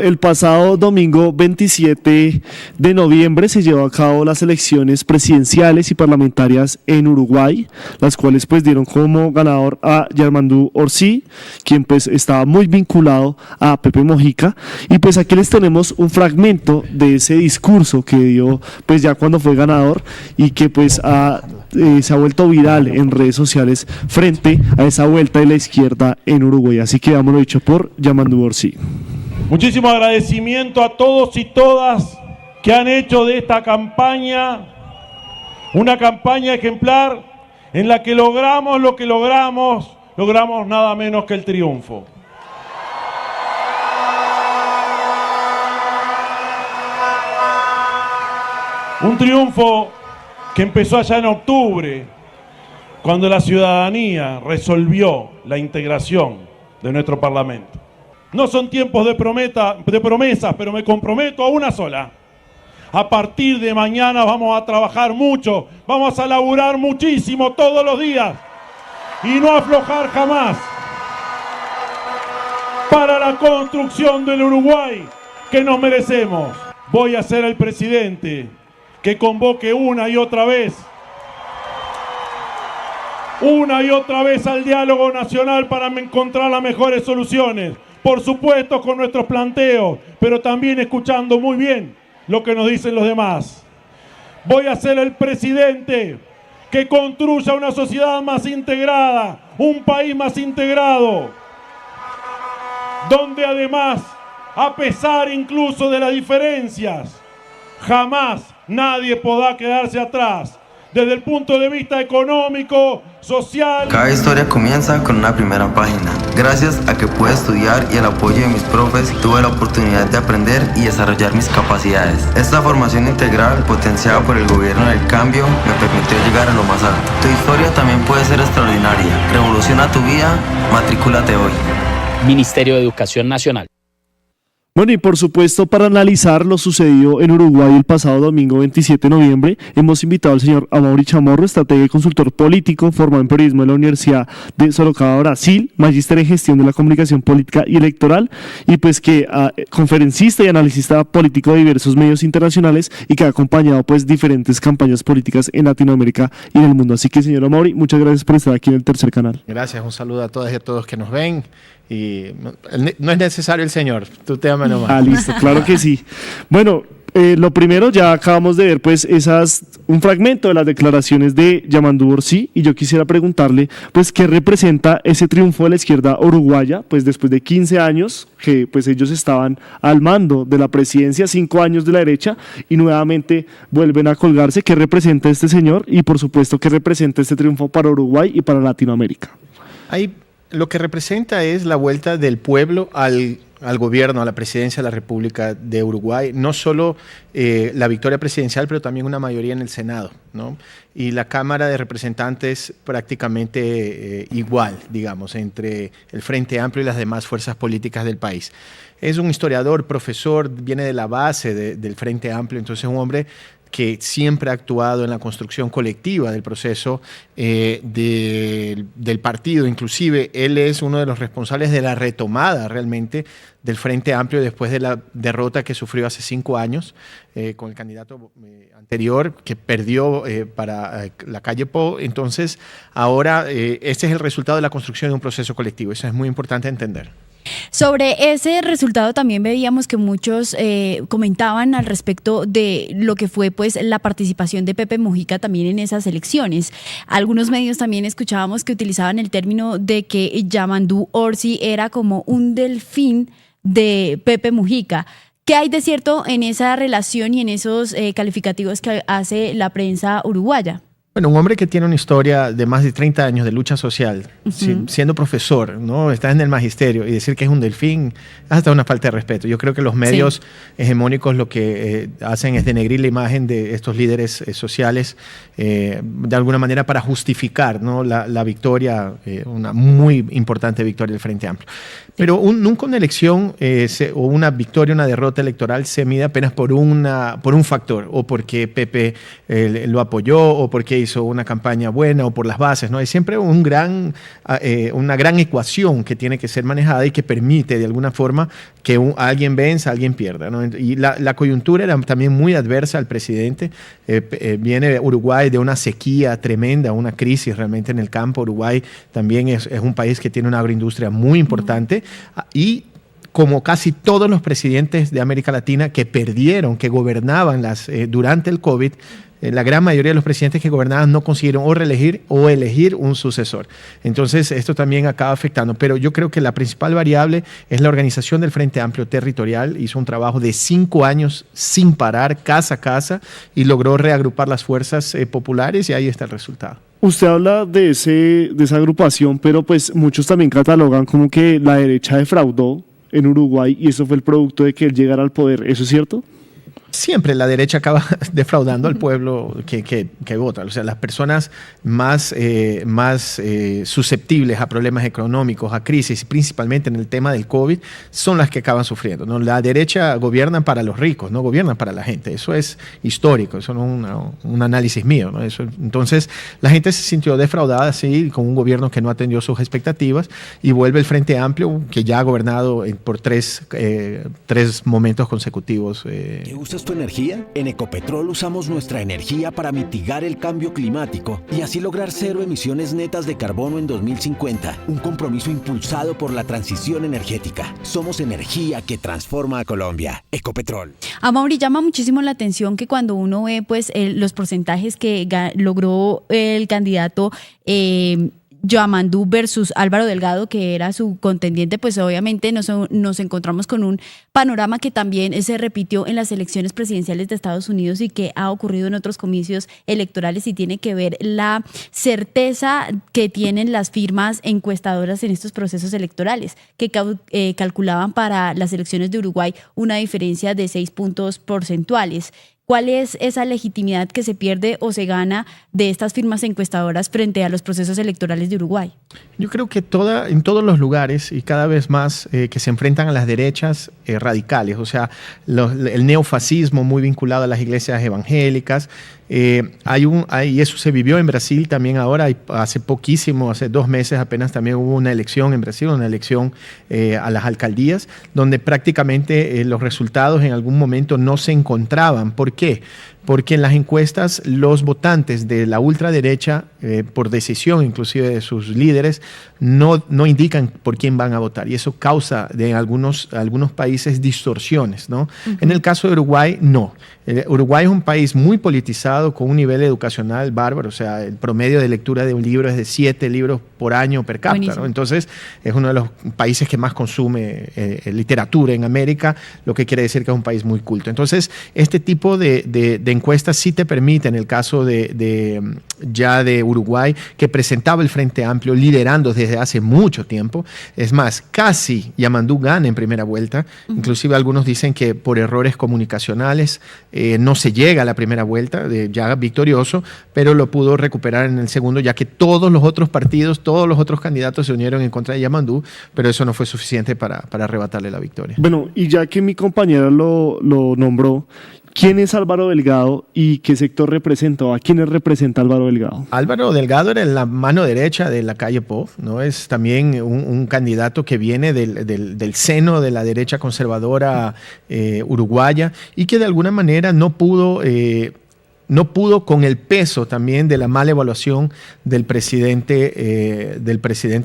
El pasado domingo 27 de noviembre se llevó a cabo las elecciones presidenciales y parlamentarias en Uruguay, las cuales pues dieron como ganador a Yarmandú Orsi, quien pues estaba muy vinculado a Pepe Mujica, y pues aquí les tenemos un fragmento de ese discurso que dio pues ya cuando fue ganador y que pues se ha vuelto viral en redes sociales frente a esa vuelta de la izquierda en Uruguay. Así que dámoslo dicho por Yarmandú Orsi. Muchísimo agradecimiento a todos y todas que han hecho de esta campaña una campaña ejemplar en la que logramos lo que logramos nada menos que el triunfo. Un triunfo que empezó allá en octubre, cuando la ciudadanía resolvió la integración de nuestro Parlamento. No son tiempos de promesas, pero me comprometo a una sola. A partir de mañana vamos a trabajar mucho, vamos a laburar muchísimo todos los días y no aflojar jamás para la construcción del Uruguay que nos merecemos. Voy a ser el presidente que convoque una y otra vez al diálogo nacional para encontrar las mejores soluciones. Por supuesto con nuestros planteos, pero también escuchando muy bien lo que nos dicen los demás. Voy a ser el presidente que construya una sociedad más integrada, un país más integrado, donde además, a pesar incluso de las diferencias, jamás nadie podrá quedarse atrás. Desde el punto de vista económico, social... Cada historia comienza con una primera página. Gracias a que pude estudiar y el apoyo de mis profes, tuve la oportunidad de aprender y desarrollar mis capacidades. Esta formación integral, potenciada por el gobierno del cambio, me permitió llegar a lo más alto. Tu historia también puede ser extraordinaria. Revoluciona tu vida, matrículate hoy. Ministerio de Educación Nacional. Bueno, y por supuesto, para analizar lo sucedido en Uruguay el pasado domingo 27 de noviembre, hemos invitado al señor Amaury Chamorro, estratega y consultor político, formado en periodismo de la Universidad de Sorocaba, Brasil, magíster en gestión de la comunicación política y electoral, y pues que conferencista y analista político de diversos medios internacionales y que ha acompañado pues diferentes campañas políticas en Latinoamérica y en el mundo. Así que, señor Amaury, muchas gracias por estar aquí en el Tercer Canal. Gracias, un saludo a todas y a todos que nos ven. Y no es necesario el señor, tú te amas nomás. Listo, claro que sí. Bueno, lo primero, ya acabamos de ver pues un fragmento de las declaraciones de Yarmandú Orsi, y yo quisiera preguntarle pues qué representa ese triunfo de la izquierda uruguaya, pues después de 15 años que pues ellos estaban al mando de la presidencia, 5 años de la derecha, y nuevamente vuelven a colgarse. ¿Qué representa este señor? Y por supuesto, ¿qué representa este triunfo para Uruguay y para Latinoamérica? Lo que representa es la vuelta del pueblo al gobierno, a la presidencia de la República de Uruguay, no solo la victoria presidencial, pero también una mayoría en el Senado, ¿no? Y la Cámara de Representantes prácticamente igual, digamos, entre el Frente Amplio y las demás fuerzas políticas del país. Es un historiador, profesor, viene de la base del Frente Amplio, entonces es un hombre que siempre ha actuado en la construcción colectiva del proceso del partido. Inclusive, él es uno de los responsables de la retomada realmente del Frente Amplio después de la derrota que sufrió hace 5 años con el candidato anterior que perdió para la calle Pou. Entonces, ahora este es el resultado de la construcción de un proceso colectivo. Eso es muy importante entender. Sobre ese resultado también veíamos que muchos comentaban al respecto de lo que fue pues la participación de Pepe Mujica también en esas elecciones. Algunos medios también escuchábamos que utilizaban el término de que Yarmandú Orsi era como un delfín de Pepe Mujica. ¿Qué hay de cierto en esa relación y en esos calificativos que hace la prensa uruguaya? Bueno, un hombre que tiene una historia de más de 30 años de lucha social, siendo profesor, ¿no? Está en el magisterio, y decir que es un delfín es hasta una falta de respeto. Yo creo que los medios hegemónicos lo que hacen es denegrir la imagen de estos líderes sociales de alguna manera para justificar, ¿no? la victoria, una muy importante victoria del Frente Amplio. Pero nunca una elección o una victoria, una derrota electoral se mide apenas por un factor, o porque Pepe lo apoyó, o porque hizo hizo una campaña buena o por las bases, ¿no? Hay siempre una gran ecuación que tiene que ser manejada y que permite de alguna forma que alguien venza, alguien pierda, ¿no? Y la coyuntura era también muy adversa al presidente. Viene Uruguay de una sequía tremenda, una crisis realmente en el campo. Uruguay también es un país que tiene una agroindustria muy importante y como casi todos los presidentes de América Latina que perdieron, que gobernaban durante el COVID, la gran mayoría de los presidentes que gobernaban no consiguieron o reelegir o elegir un sucesor. Entonces, esto también acaba afectando. Pero yo creo que la principal variable es la organización del Frente Amplio Territorial. Hizo un trabajo de 5 años sin parar, casa a casa, y logró reagrupar las fuerzas populares, y ahí está el resultado. Usted habla de esa agrupación, pero pues muchos también catalogan como que la derecha defraudó en Uruguay y eso fue el producto de que él llegara al poder. ¿Eso es cierto? Siempre la derecha acaba defraudando al pueblo que vota. O sea, las personas más susceptibles a problemas económicos, a crisis, principalmente en el tema del COVID, son las que acaban sufriendo, ¿no? La derecha gobierna para los ricos, no gobierna para la gente. Eso es histórico, eso no es un análisis mío, ¿no? Entonces, la gente se sintió defraudada, sí, con un gobierno que no atendió sus expectativas, y vuelve el Frente Amplio, que ya ha gobernado por tres momentos consecutivos. ¿Te gusta tu energía? En Ecopetrol usamos nuestra energía para mitigar el cambio climático y así lograr 0 emisiones netas de carbono en 2050. Un compromiso impulsado por la transición energética. Somos energía que transforma a Colombia. Ecopetrol. A Mauri, llama muchísimo la atención que cuando uno ve pues los porcentajes que logró el candidato Yamandu versus Álvaro Delgado, que era su contendiente, pues obviamente nos encontramos con un panorama que también se repitió en las elecciones presidenciales de Estados Unidos y que ha ocurrido en otros comicios electorales, y tiene que ver la certeza que tienen las firmas encuestadoras en estos procesos electorales, que calculaban para las elecciones de Uruguay una diferencia de 6 puntos porcentuales. ¿Cuál es esa legitimidad que se pierde o se gana de estas firmas encuestadoras frente a los procesos electorales de Uruguay? Yo creo que en todos los lugares y cada vez más que se enfrentan a las derechas radicales, o sea, el neofascismo muy vinculado a las iglesias evangélicas, y eso se vivió en Brasil también ahora, hace 2 meses apenas también hubo una elección en Brasil, una elección a las alcaldías, donde prácticamente los resultados en algún momento no se encontraban. ¿Por qué? Porque en las encuestas los votantes de la ultraderecha, por decisión inclusive de sus líderes, no indican por quién van a votar, y eso causa en algunos países distorsiones, ¿no? Uh-huh. En el caso de Uruguay, no. Uruguay es un país muy politizado, con un nivel educacional bárbaro, o sea, el promedio de lectura de un libro es de 7 libros por año per cápita, ¿no? Entonces, es uno de los países que más consume literatura en América, lo que quiere decir que es un país muy culto. Entonces, este tipo de encuestas sí te permiten, en el caso de Uruguay, que presentaba el Frente Amplio liderando desde hace mucho tiempo. Es más, casi Yamandu gana en primera vuelta. Uh-huh. Inclusive algunos dicen que por errores comunicacionales no se llega a la primera vuelta, ya victorioso, pero lo pudo recuperar en el segundo, ya que todos los otros partidos, todos los otros candidatos se unieron en contra de Yamandu, pero eso no fue suficiente para arrebatarle la victoria. Bueno, y ya que mi compañera lo nombró, ¿quién es Álvaro Delgado y qué sector representa, o a quiénes representa Álvaro Delgado? Álvaro Delgado era la mano derecha de Lacalle Pou, ¿no? Es también un candidato que viene del seno de la derecha conservadora uruguaya, y que de alguna manera no pudo con el peso también de la mala evaluación del presidente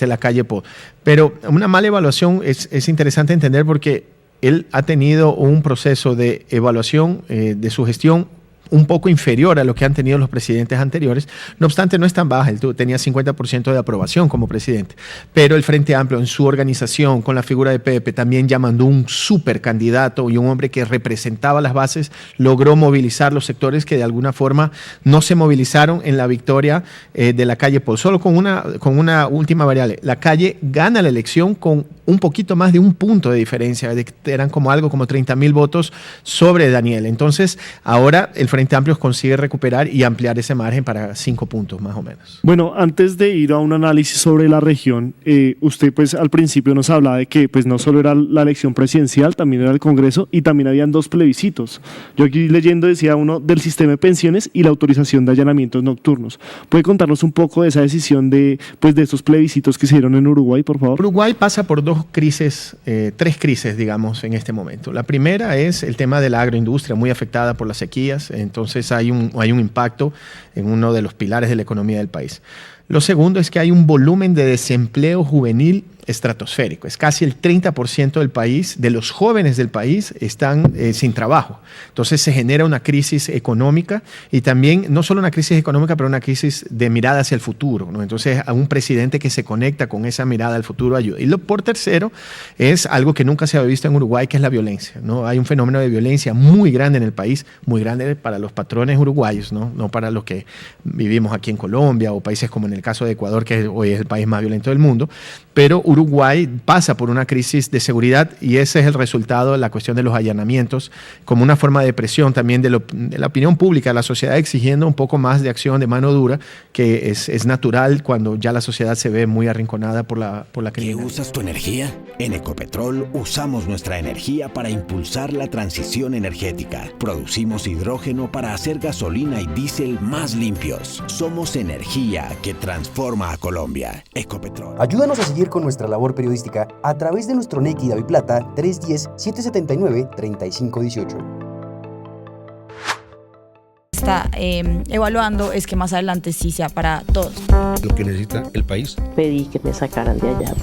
Lacalle Pou. Pero una mala evaluación es interesante entender, porque él ha tenido un proceso de evaluación de su gestión un poco inferior a lo que han tenido los presidentes anteriores. No obstante, no es tan baja. Él tenía 50% de aprobación como presidente. Pero el Frente Amplio, en su organización, con la figura de Pepe, también ya mandó un súper candidato y un hombre que representaba las bases, logró movilizar los sectores que de alguna forma no se movilizaron en la victoria de Lacalle Pou. Solo con una última variable. Lacalle gana la elección con un poquito más de 1 punto de diferencia. Eran algo como 30,000 votos sobre Daniel. Entonces, ahora el Frente Amplio consigue recuperar y ampliar ese margen para 5 puntos más o menos. Bueno, antes de ir a un análisis sobre la región, usted pues al principio nos hablaba de que pues no solo era la elección presidencial, también era el Congreso y también habían 2 plebiscitos. Yo aquí leyendo decía uno del sistema de pensiones y la autorización de allanamientos nocturnos. ¿Puede contarnos un poco de esa decisión de estos plebiscitos que se dieron en Uruguay, por favor? Uruguay pasa por 2 crisis, 3 crisis, digamos, en este momento. La primera es el tema de la agroindustria, muy afectada por las sequías, entonces hay un impacto en uno de los pilares de la economía del país. Lo segundo es que hay un volumen de desempleo juvenil estratosférico. Es casi el 30% del país, de los jóvenes del país, están sin trabajo. Entonces se genera una crisis económica y también, no solo una crisis económica, pero una crisis de mirada hacia el futuro, ¿no? Entonces, a un presidente que se conecta con esa mirada al futuro ayuda. Y por tercero, es algo que nunca se había visto en Uruguay, que es la violencia, ¿no? Hay un fenómeno de violencia muy grande en el país, muy grande para los patrones uruguayos, ¿no? No para los que vivimos aquí en Colombia o países como en el caso de Ecuador, que hoy es el país más violento del mundo, pero Uruguay pasa por una crisis de seguridad y ese es el resultado de la cuestión de los allanamientos, como una forma de presión también de la opinión pública, de la sociedad exigiendo un poco más de acción de mano dura, que es natural cuando ya la sociedad se ve muy arrinconada por la criminalidad. ¿Qué usas tu energía? En Ecopetrol usamos nuestra energía para impulsar la transición energética. Producimos hidrógeno para hacer gasolina y diésel más limpios. Somos energía que transforma a Colombia. Ecopetrol. Ayúdanos a seguir con nuestra labor periodística a través de nuestro NEC y DaviPlata 310-779-3518. Está evaluando es que más adelante sí sea para todos. Lo que necesita el país. Pedí que me sacaran de allá.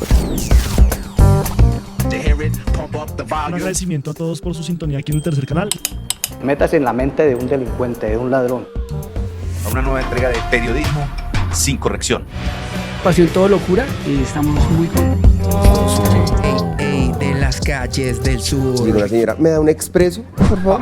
Un agradecimiento a todos por su sintonía aquí en el tercer canal. Métase en la mente de un delincuente, de un ladrón. A una nueva entrega de periodismo sin corrección. Pasión todo locura y estamos muy contentos. De las calles del sur. Digo, la señora, ¿me da un expreso, por favor?